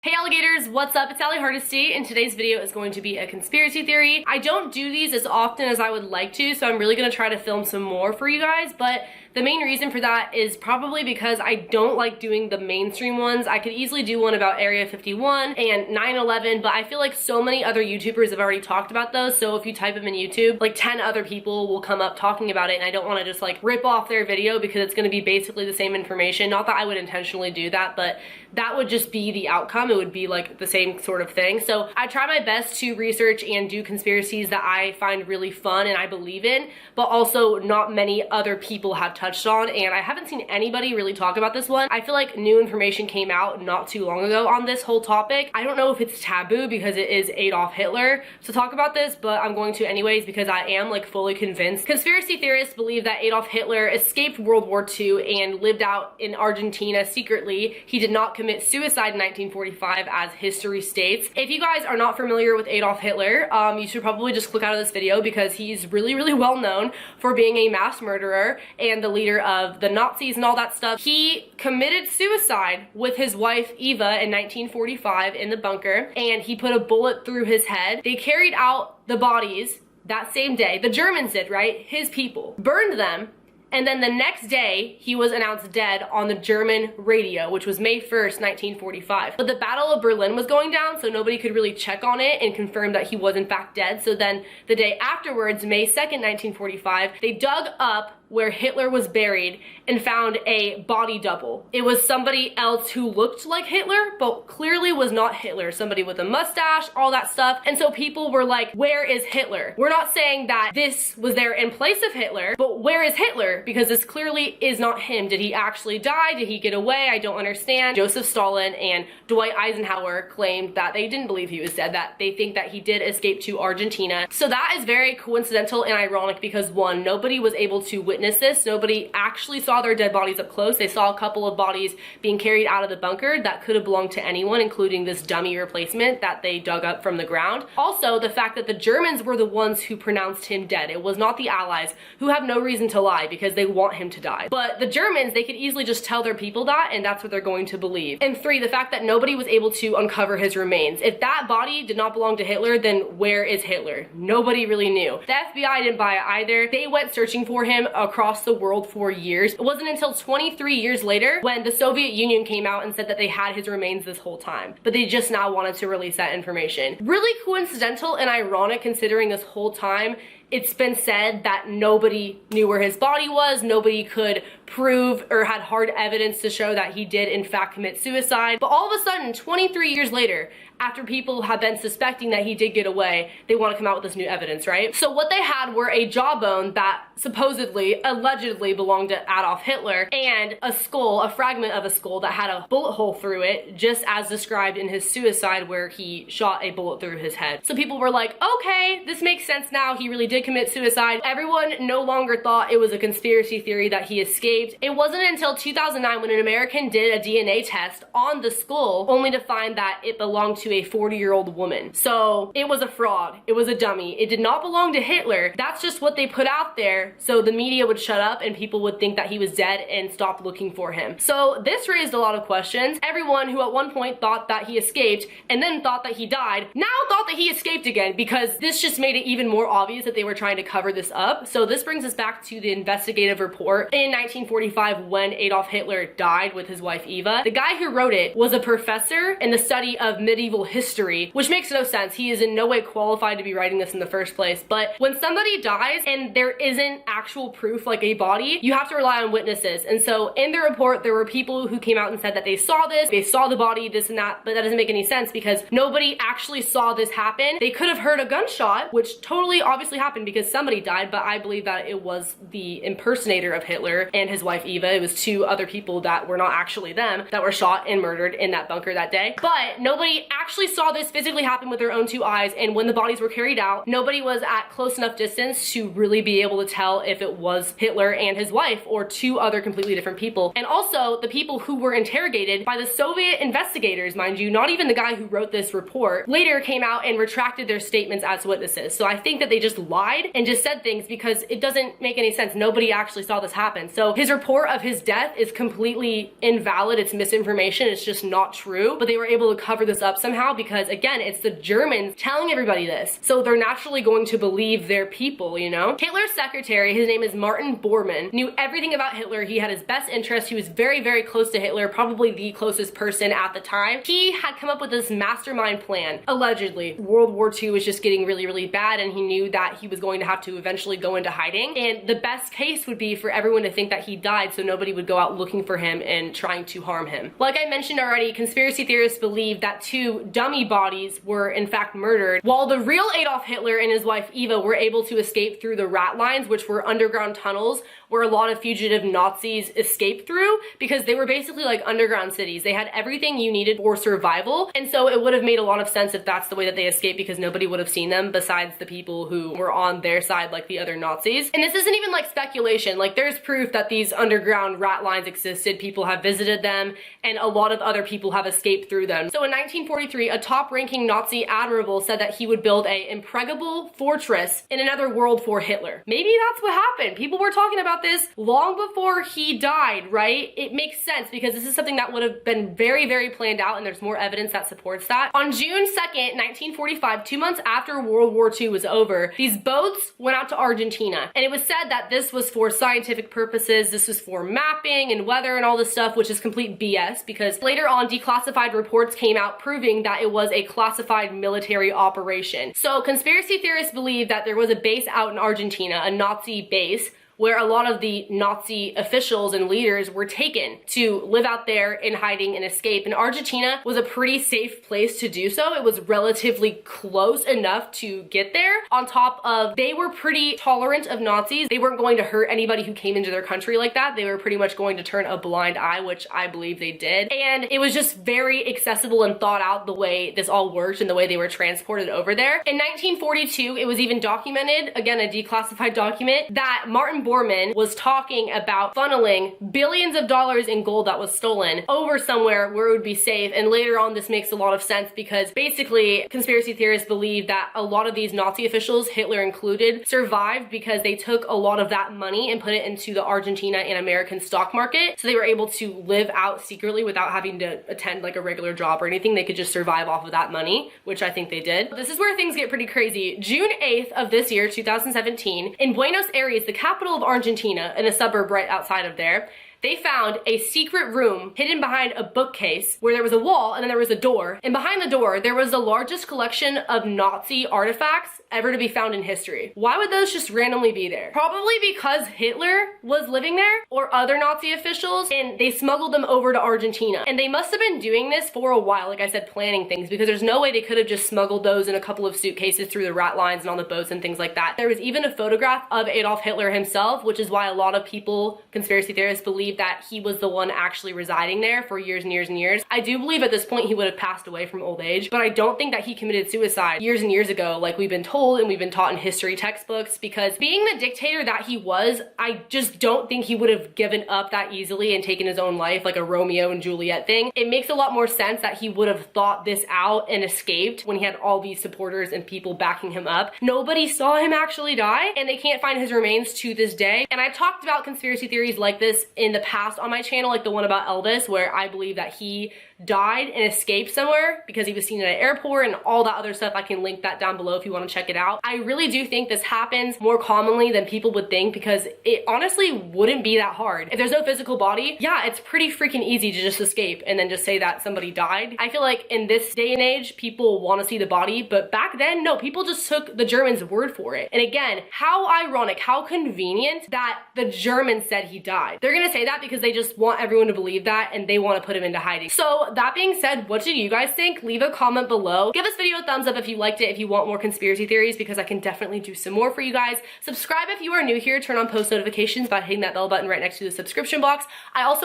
Hey alligators, what's up? It's Allie Hardesty, and today's video is going to be a conspiracy theory. I don't do these as often as I would like to, so I'm really going to try to film some more for you guys, but the main reason for that is probably because I don't like doing the mainstream ones. I could easily do one about Area 51 and 9/11, but I feel like so many other YouTubers have already talked about those, so if you type them in YouTube, like 10 other people will come up talking about it, and I don't want to just like rip off their video because it's going to be basically the same information. Not that I would intentionally do that, but that would just be the outcome. It would be like the same sort of thing. So I try my best to research and do conspiracies that I find really fun and I believe in, but also not many other people have touched on, and I haven't seen anybody really talk about this one. I feel like new information came out not too long ago on this whole topic. I don't know if it's taboo because it is Adolf Hitler to talk about this, but I'm going to anyways because I am like fully convinced. Conspiracy theorists believe that Adolf Hitler escaped World War II and lived out in Argentina secretly. He did not commit suicide in 1945 as history states. If you guys are not familiar with Adolf Hitler, you should probably just click out of this video because he's really well known for being a mass murderer and the leader of the Nazis and all that stuff. He committed suicide with his wife Eva in 1945 in the bunker, and he put a bullet through his head. They carried out the bodies that same day. The Germans did, right? His people burned them. And then the next day, he was announced dead on the German radio, which was May 1st, 1945. But the Battle of Berlin was going down, so nobody could really check on it and confirm that he was in fact dead. So then the day afterwards, May 2nd, 1945, they dug up where Hitler was buried and found a body double. It was somebody else who looked like Hitler, but clearly was not Hitler. Somebody with a mustache, all that stuff. And so people were like, where is Hitler? We're not saying that this was there in place of Hitler, but where is Hitler? Because this clearly is not him. Did he actually die? Did he get away? I don't understand. Joseph Stalin and Dwight Eisenhower claimed that they didn't believe he was dead, that they think that he did escape to Argentina. So that is very coincidental and ironic because one, nobody was able to witness this. Nobody actually saw their dead bodies up close. They saw a couple of bodies being carried out of the bunker that could have belonged to anyone, including this dummy replacement that they dug up from the ground. Also, the fact that the Germans were the ones who pronounced him dead. It was not the Allies, who have no reason to lie because they want him to die. But the Germans, they could easily just tell their people that, and that's what they're going to believe. And three, the fact that nobody was able to uncover his remains. If that body did not belong to Hitler, then where is Hitler? Nobody really knew. The FBI didn't buy it either. They went searching for him across the world for years. It wasn't until 23 years later when the Soviet Union came out and said that they had his remains this whole time, but they just now wanted to release that information. Really coincidental and ironic considering this whole time it's been said that nobody knew where his body was, nobody could prove or had hard evidence to show that he did in fact commit suicide. But all of a sudden, 23 years later, after people have been suspecting that he did get away, they want to come out with this new evidence, right? So what they had were a jawbone that supposedly, allegedly belonged to Adolf Hitler, and a skull, a fragment of a skull that had a bullet hole through it, just as described in his suicide where he shot a bullet through his head. So people were like, okay, this makes sense now, he really did commit suicide. Everyone no longer thought it was a conspiracy theory that he escaped. It wasn't until 2009 when an American did a DNA test on the skull, only to find that it belonged to a 40-year-old woman. So it was a fraud. It was a dummy. It did not belong to Hitler. That's just what they put out there so the media would shut up and people would think that he was dead and stop looking for him. So this raised a lot of questions. Everyone who at one point thought that he escaped and then thought that he died now thought that he escaped again because this just made it even more obvious that they were trying to cover this up. So this brings us back to the investigative report in 1945 when Adolf Hitler died with his wife Eva. The guy who wrote it was a professor in the study of medieval history, which makes no sense. He is in no way qualified to be writing this in the first place. But when somebody dies and there isn't actual proof like a body, you have to rely on witnesses. And so in the report, there were people who came out and said that they saw this, they saw the body, this and that, but that doesn't make any sense because nobody actually saw this happen. They could have heard a gunshot, which totally obviously happened because somebody died, but I believe that it was the impersonator of Hitler and his wife Eva. It was two other people that were not actually them that were shot and murdered in that bunker that day. But nobody actually saw this physically happen with their own two eyes, and when the bodies were carried out, nobody was at close enough distance to really be able to tell if it was Hitler and his wife or two other completely different people. And also the people who were interrogated by the Soviet investigators, mind you, not even the guy who wrote this report, later came out and retracted their statements as witnesses. So I think that they just lied lied and just said things because it doesn't make any sense. Nobody actually saw this happen. So his report of his death is completely invalid. It's misinformation. It's just not true. But they were able to cover this up somehow because, again, it's the Germans telling everybody this. So they're naturally going to believe their people, you know? Hitler's secretary, his name is Martin Bormann, knew everything about Hitler. He had his best interest. He was very, very close to Hitler, probably the closest person at the time. He had come up with this mastermind plan. Allegedly, World War II was just getting really, really bad, and he knew that he was going to have to eventually go into hiding. And the best case would be for everyone to think that he died so nobody would go out looking for him and trying to harm him. Like I mentioned already, conspiracy theorists believe that 2 dummy bodies were in fact murdered, while the real Adolf Hitler and his wife Eva were able to escape through the rat lines, which were underground tunnels where a lot of fugitive Nazis escaped through, because they were basically like underground cities. They had everything you needed for survival, and so it would have made a lot of sense if that's the way that they escaped, because nobody would have seen them besides the people who were on their side, like the other Nazis. And this isn't even like speculation. Like, there's proof that these underground rat lines existed. People have visited them, and a lot of other people have escaped through them. So in 1943, a top-ranking Nazi admiral said that he would build a impregnable fortress in another world for Hitler. Maybe that's what happened. People were talking about this long before he died, right? It makes sense because this is something that would have been very, very planned out, and there's more evidence that supports that. On June 2nd, 1945, 2 months after World War II was over, these boats went out to Argentina, and it was said that this was for scientific purposes. This was for mapping and weather and all this stuff, which is complete BS, because later on declassified reports came out proving that it was a classified military operation. So conspiracy theorists believe that there was a base out in Argentina, a Nazi base, where a lot of the Nazi officials and leaders were taken to live out there in hiding and escape. And Argentina was a pretty safe place to do so. It was relatively close enough to get there. On top of, they were pretty tolerant of Nazis. They weren't going to hurt anybody who came into their country like that. They were pretty much going to turn a blind eye, which I believe they did. And it was just very accessible and thought out the way this all worked and the way they were transported over there. In 1942, it was even documented, again, a declassified document, that Martin Bormann was talking about funneling billions of dollars in gold that was stolen over somewhere where it would be safe. And later on, this makes a lot of sense because basically conspiracy theorists believe that a lot of these Nazi officials, Hitler included, survived because they took a lot of that money and put it into the Argentina and American stock market. So they were able to live out secretly without having to attend like a regular job or anything. They could just survive off of that money, which I think they did. This is where things get pretty crazy. June 8th of this year, 2017, in Buenos Aires, the capital of Argentina, in a suburb right outside of there, they found a secret room hidden behind a bookcase where there was a wall and then there was a door. And behind the door, there was the largest collection of Nazi artifacts ever to be found in history. Why would those just randomly be there? Probably because Hitler was living there or other Nazi officials, and they smuggled them over to Argentina. And they must have been doing this for a while, like I said, planning things, because there's no way they could have just smuggled those in a couple of suitcases through the rat lines and on the boats and things like that. There was even a photograph of Adolf Hitler himself, which is why a lot of people, conspiracy theorists, believe that he was the one actually residing there for years and years and years. I do believe at this point he would have passed away from old age, but I don't think that he committed suicide years and years ago like we've been told and we've been taught in history textbooks, because being the dictator that he was, I just don't think he would have given up that easily and taken his own life like a Romeo and Juliet thing. It makes a lot more sense that he would have thought this out and escaped when he had all these supporters and people backing him up. Nobody saw him actually die, and they can't find his remains to this day. And I talked about conspiracy theories like this in the past on my channel, like the one about Elvis, where I believe that he died and escaped somewhere because he was seen at an airport and all that other stuff. I can link that down below if you want to check it out. I really do think this happens more commonly than people would think, because it honestly wouldn't be that hard. If there's no physical body, yeah, it's pretty freaking easy to just escape and then just say that somebody died. I feel like in this day and age, people want to see the body, but back then, no, people just took the Germans' word for it. And again, how ironic, how convenient that the Germans said he died. They're gonna say that because they just want everyone to believe that and they want to put him into hiding. So that being said, what do you guys think? Leave a comment below. Give this video a thumbs up if you liked it, if you want more conspiracy theories, because I can definitely do some more for you guys. Subscribe if you are new here. Turn on post notifications by hitting that bell button right next to the subscription box. I also